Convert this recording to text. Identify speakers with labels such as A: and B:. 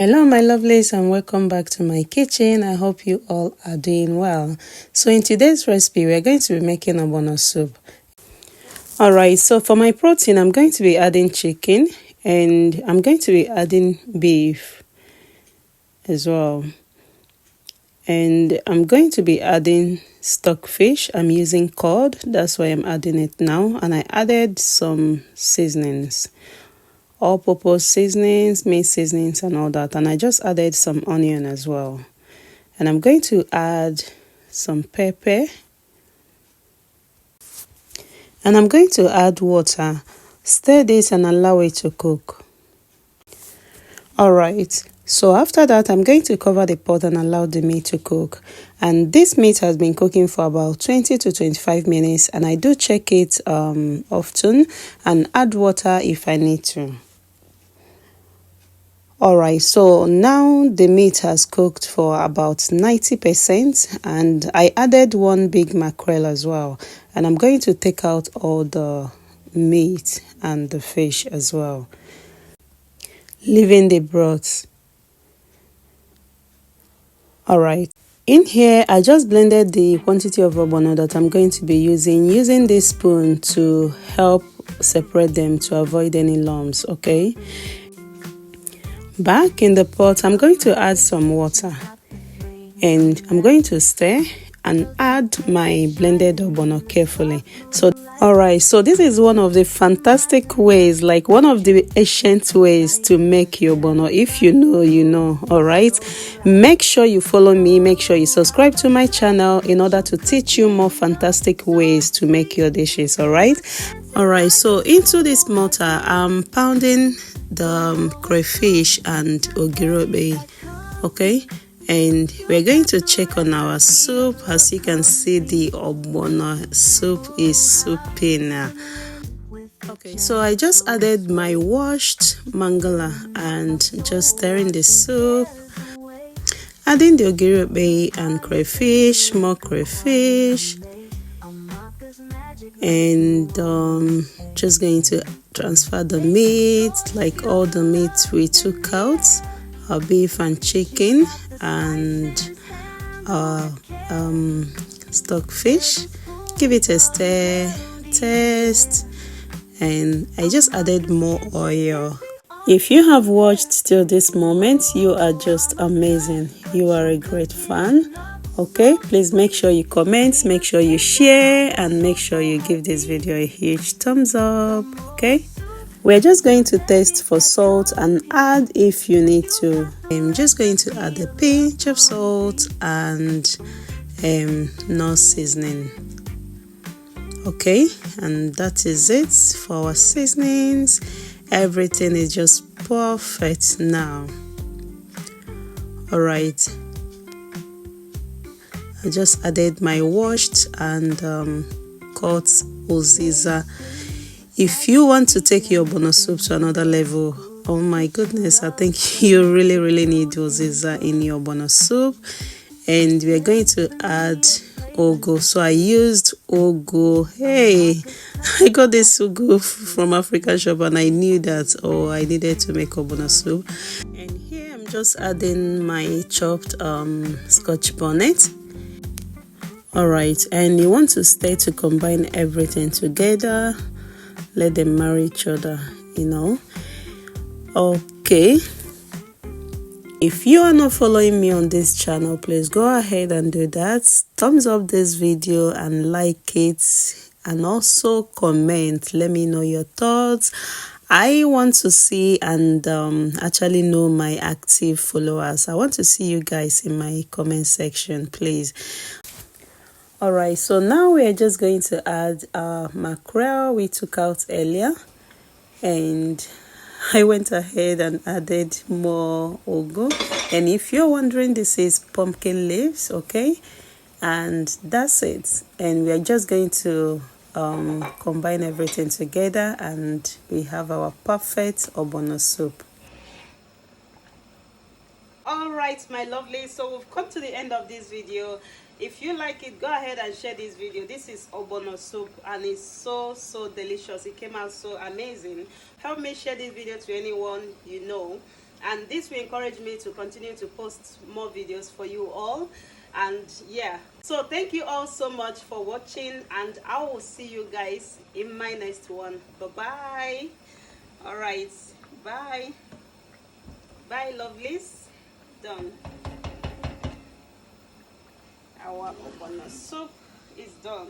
A: Hello my lovelies, and welcome back to my kitchen. I hope you all are doing well. So in today's recipe we're going to be making ogbono soup. Alright, so for my protein I'm going to be adding chicken, and I'm going to be adding beef as well, and I'm going to be adding stockfish. I'm using cod, that's why I'm adding it now, and I added some seasonings, all-purpose seasonings, meat seasonings and all that, and I just added some onion as well. And I'm going to add some pepper, and I'm going to add water. Stir this and allow it to cook. Alright, so after that I'm going to cover the pot and allow the meat to cook. And this meat has been cooking for about 20 to 25 minutes, and I do check it often and add water if I need to. Alright, so now the meat has cooked for about 90%, and I added one big mackerel as well, and I'm going to take out all the meat and the fish as well, leaving the broth. Alright, in here I just blended the quantity of ogbono that I'm going to be using this spoon to help separate them to avoid any lumps. Okay, back in the pot I'm going to add some water, and I'm going to stir and add my blended ogbono carefully. So alright, so this is one of the fantastic ways, like one of the ancient ways to make your ogbono. If you know, you know. Alright, make sure you follow me, make sure you subscribe to my channel in order to teach you more fantastic ways to make your dishes. Alright, so into this mortar I'm pounding the crayfish and ogirobe. Okay, and we're going to check on our soup. As you can see, the ogbono soup is souping. Okay, so I just added my washed mangala and just stirring the soup, adding the ogirobe and crayfish, more crayfish, and just going to transfer the meat, like all the meat we took out, our beef and chicken and our stockfish. Give it a stir, taste, and I just added more oil. If you have watched till this moment, you are just amazing. You are a great fan. Okay, please make sure you comment, make sure you share, and make sure you give this video a huge thumbs up. Okay, we're just going to taste for salt and add if you need to. I'm just going to add a pinch of salt and no seasoning. Okay, and that is it for our seasonings. Everything is just perfect now. Alright, I just added my washed and cut uziza. If you want to take your ogbono soup to another level, oh my goodness, I think you really need uziza in your ogbono soup. And we're going to add ugu. So I used ugu. Hey, I got this ugu from African shop, and I knew that I needed to make ogbono soup. And here I'm just adding my chopped scotch bonnet. Alright, and you want to stay to combine everything together. Let them marry each other, you know. Okay, if you are not following me on this channel, please go ahead and do that. Thumbs up this video and like it, and also comment. Let me know your thoughts. I want to see and actually know my active followers. I want to see you guys in my comment section, please. Alright, so now we are just going to add mackerel we took out earlier, and I went ahead and added more ugu. And if you're wondering, this is pumpkin leaves. Okay, and that's it. And we are just going to combine everything together, and we have our perfect ogbono soup. Alright my lovely, so we've come to the end of this video. If you like it, go ahead and share this video. This is ogbono soup, and it's so delicious. It came out so amazing. Help me share this video to anyone you know. and this will encourage me to continue to post more videos for you all. And yeah, so thank you all so much for watching, and I will see you guys in my next one. Bye bye. All right, bye bye lovelies. Done. Our Ogbono soup is done.